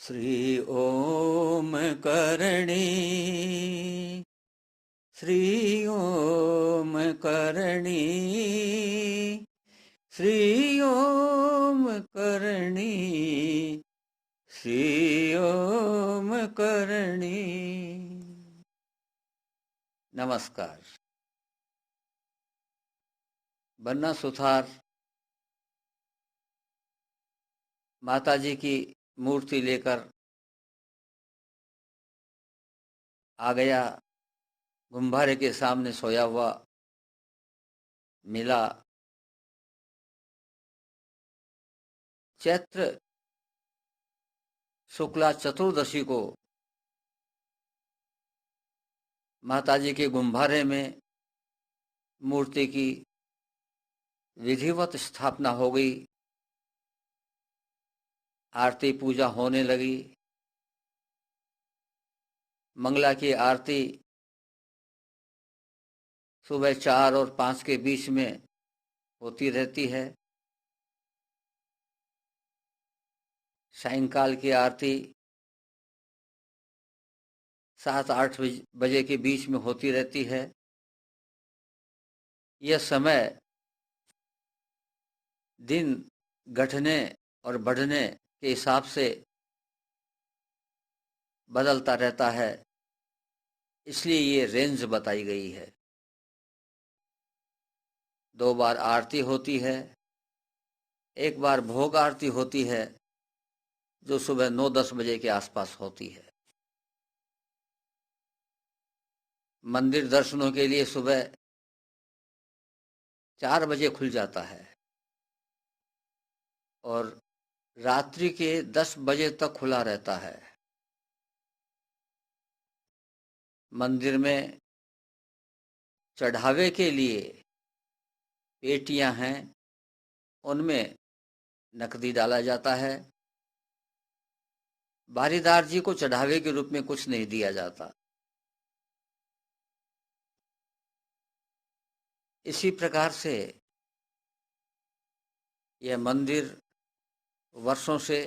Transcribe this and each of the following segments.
श्री ओम करणी श्री ओम करणी श्री ओम करणी श्री ओम करणी। नमस्कार। बन्ना सुथार माताजी की मूर्ति लेकर आ गया। गुम्बारे के सामने सोया हुआ मिला। चैत्र शुक्ला चतुर्दशी को माताजी के गुम्बारे में मूर्ति की विधिवत स्थापना हो गई। आरती पूजा होने लगी। मंगला की आरती सुबह 4 और 5 के बीच में होती रहती है। सायंकाल की आरती 7-8 बजे के बीच में होती रहती है। यह समय दिन घटने और बढ़ने के हिसाब से बदलता रहता है, इसलिए ये रेंज बताई गई है। 2 बार आरती होती है। एक बार भोग आरती होती है जो सुबह 9-10 बजे के आसपास होती है। मंदिर दर्शनों के लिए सुबह 4 बजे खुल जाता है और रात्रि के 10 बजे तक खुला रहता है। मंदिर में चढ़ावे के लिए पेटियां हैं, उनमें नकदी डाला जाता है। बारीदार जी को चढ़ावे के रूप में कुछ नहीं दिया जाता। इसी प्रकार से यह मंदिर वर्षों से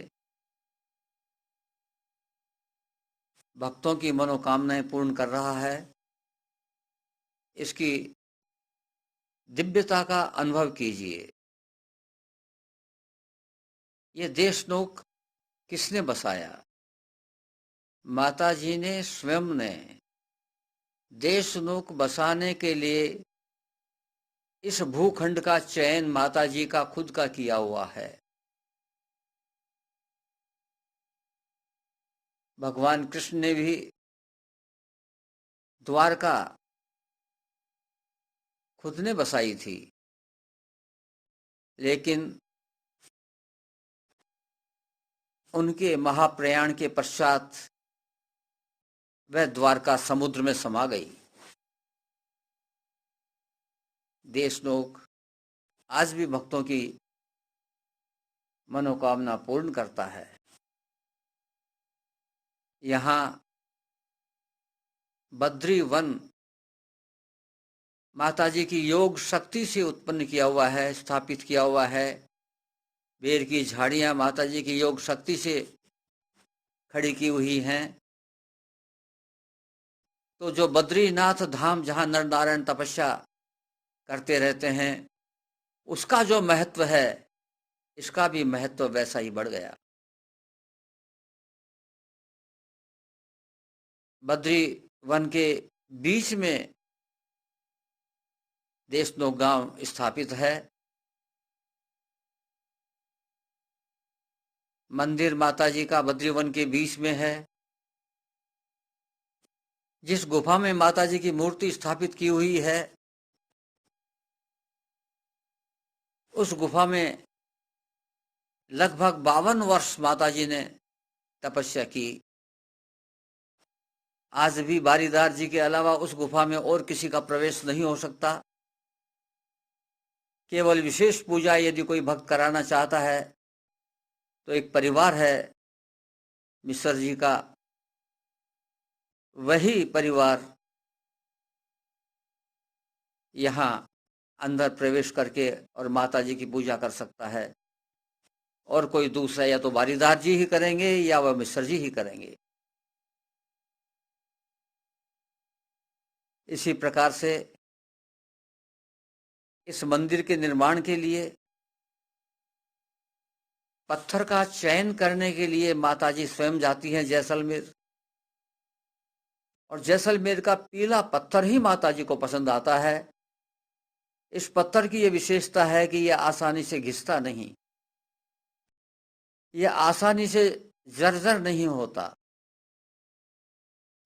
भक्तों की मनोकामनाएं पूर्ण कर रहा है। इसकी दिव्यता का अनुभव कीजिए। ये देशनोक किसने बसाया? माताजी ने स्वयं ने देशनोक बसाने के लिए इस भूखंड का चयन माताजी का खुद का किया हुआ है। भगवान कृष्ण ने भी द्वारका खुद ने बसाई थी, लेकिन उनके महाप्रयाण के पश्चात वह द्वारका समुद्र में समा गई। देशनोक आज भी भक्तों की मनोकामना पूर्ण करता है। यहाँ बद्री वन माताजी की योग शक्ति से उत्पन्न किया हुआ है, स्थापित किया हुआ है। बेर की झाड़ियां माताजी की योग शक्ति से खड़ी की हुई हैं। तो जो बद्रीनाथ धाम जहां नर नारायण तपस्या करते रहते हैं, उसका जो महत्व है, इसका भी महत्व वैसा ही बढ़ गया। बद्री वन के बीच में देशनोक गांव स्थापित है। मंदिर माताजी का बद्रीवन के बीच में है। जिस गुफा में माताजी की मूर्ति स्थापित की हुई है, उस गुफा में लगभग 52 वर्ष माताजी ने तपस्या की। आज भी बारीदार जी के अलावा उस गुफा में और किसी का प्रवेश नहीं हो सकता। केवल विशेष पूजा यदि कोई भक्त कराना चाहता है तो एक परिवार है मिश्र जी का, वही परिवार यहाँ अंदर प्रवेश करके और माताजी की पूजा कर सकता है। और कोई दूसरा, या तो बारीदार जी ही करेंगे या वह मिश्र जी ही करेंगे। इसी प्रकार से इस मंदिर के निर्माण के लिए पत्थर का चयन करने के लिए माताजी स्वयं जाती हैं जैसलमेर, और जैसलमेर का पीला पत्थर ही माताजी को पसंद आता है। इस पत्थर की यह विशेषता है कि यह आसानी से घिसता नहीं, यह आसानी से जर्जर नहीं होता।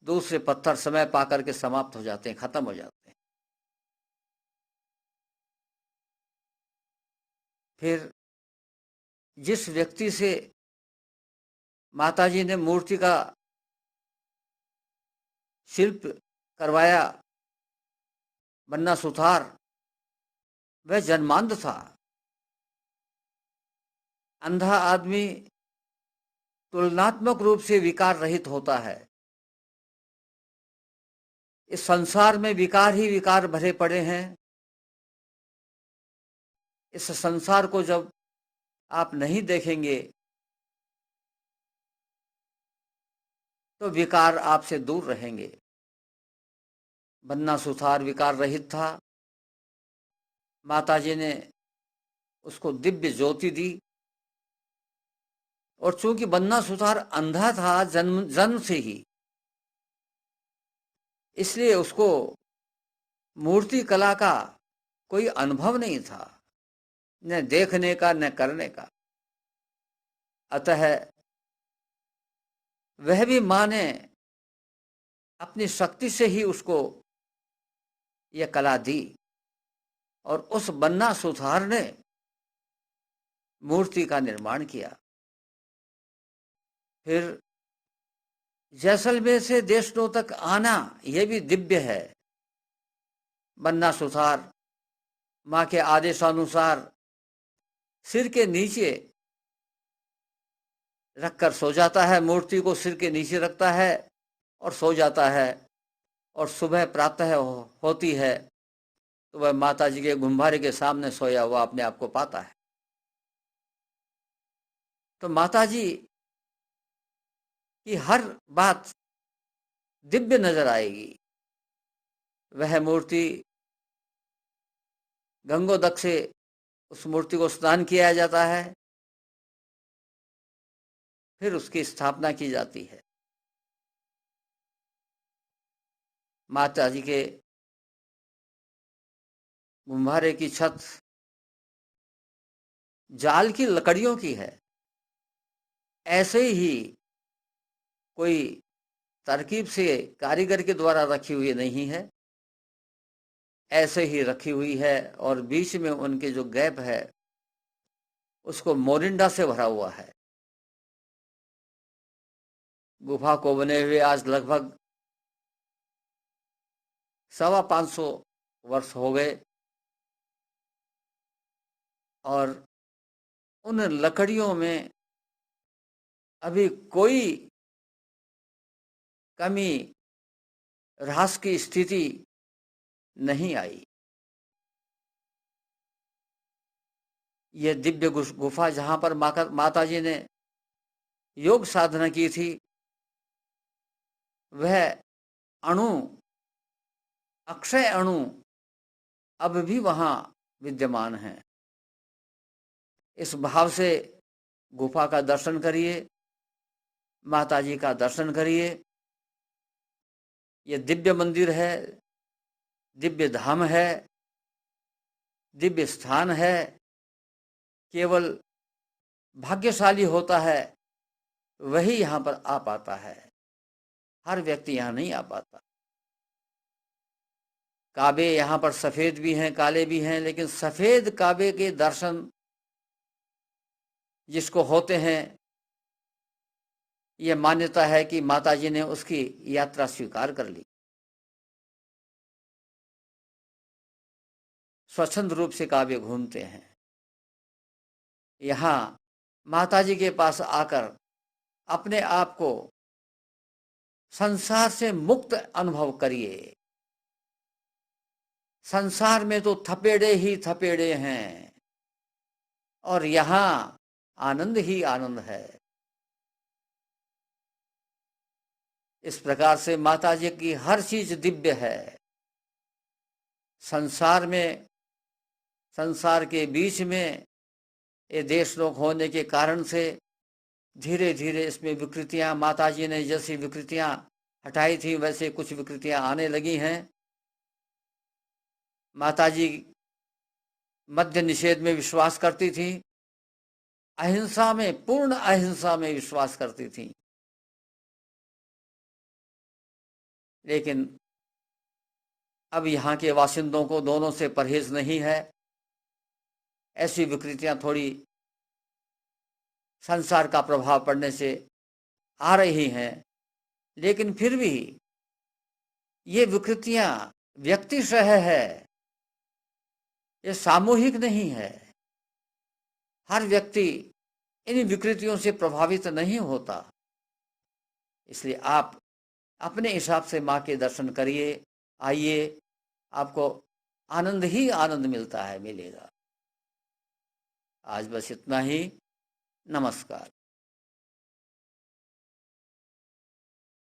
दूसरे पत्थर समय पाकर के समाप्त हो जाते हैं, खत्म हो जाते हैं। फिर जिस व्यक्ति से माताजी ने मूर्ति का शिल्प करवाया, बन्ना सुथार, वह जन्मांध था। अंधा आदमी तुलनात्मक रूप से विकार रहित होता है। इस संसार में विकार ही विकार भरे पड़े हैं। इस संसार को जब आप नहीं देखेंगे तो विकार आपसे दूर रहेंगे। बन्ना सुथार विकार रहित था। माताजी ने उसको दिव्य ज्योति दी, और चूंकि बन्ना सुथार अंधा था जन्म से ही, इसलिए उसको मूर्ति कला का कोई अनुभव नहीं था, न देखने का न करने का। अतः वह भी मां ने अपनी शक्ति से ही उसको यह कला दी, और उस बन्ना सुथार ने मूर्ति का निर्माण किया। फिर जैसलमेर से देशनों तक आना यह भी दिव्य है। बन्ना सुथार मां के आदेशानुसार सिर के नीचे रखकर सो जाता है, मूर्ति को सिर के नीचे रखता है और सो जाता है। और सुबह प्रातः होती है तो वह माता जी के गुम्बारे के सामने सोया हुआ अपने आप को पाता है। तो माता जी की हर बात दिव्य नजर आएगी। वह मूर्ति गंगोदक से उस मूर्ति को स्नान किया जाता है, फिर उसकी स्थापना की जाती है। माता जी के गुम्बारे की छत जाल की लकड़ियों की है। ऐसे ही कोई तरकीब से कारीगर के द्वारा रखी हुई नहीं है, ऐसे ही रखी हुई है। और बीच में उनके जो गैप है उसको मोरिंडा से भरा हुआ है। गुफा को बने हुए आज लगभग 550 वर्ष हो गए, और उन लकड़ियों में अभी कोई कमी, ह्रास की स्थिति नहीं आई। ये दिव्य गुफा जहां पर माता जी ने योग साधना की थी, वह अणु, अक्षय अणु अब भी वहां विद्यमान है। इस भाव से गुफा का दर्शन करिए, माता जी का दर्शन करिए। यह दिव्य मंदिर है, दिव्य धाम है, दिव्य स्थान है। केवल भाग्यशाली होता है वही यहां पर आ पाता है, हर व्यक्ति यहां नहीं आ पाता। काबे यहां पर सफेद भी हैं, काले भी हैं, लेकिन सफेद काबे के दर्शन जिसको होते हैं, यह मान्यता है कि माताजी ने उसकी यात्रा स्वीकार कर ली। स्वच्छंद रूप से काबे घूमते हैं। यहाँ माताजी के पास आकर अपने आप को संसार से मुक्त अनुभव करिए। संसार में तो थपेड़े ही थपेड़े हैं, और यहाँ आनंद ही आनंद है। इस प्रकार से माता जी की हर चीज दिव्य है। संसार में, संसार के बीच में ये देशलोक होने के कारण से धीरे धीरे इसमें विकृतियां, माता जी ने जैसी विकृतियां हटाई थी वैसे कुछ विकृतियां आने लगी हैं। माता जी मद्य निषेध में विश्वास करती थी, अहिंसा में, पूर्ण अहिंसा में विश्वास करती थी। लेकिन अब यहाँ के वासिंदों को दोनों से परहेज नहीं है। ऐसी विकृतियां थोड़ी संसार का प्रभाव पड़ने से आ रही हैं, लेकिन फिर भी ये विकृतियां व्यक्तिशः है, ये सामूहिक नहीं है। हर व्यक्ति इन विकृतियों से प्रभावित नहीं होता। इसलिए आप अपने हिसाब से माँ के दर्शन करिए, आइए, आपको आनंद ही आनंद मिलता है, मिलेगा। आज बस इतना ही। नमस्कार।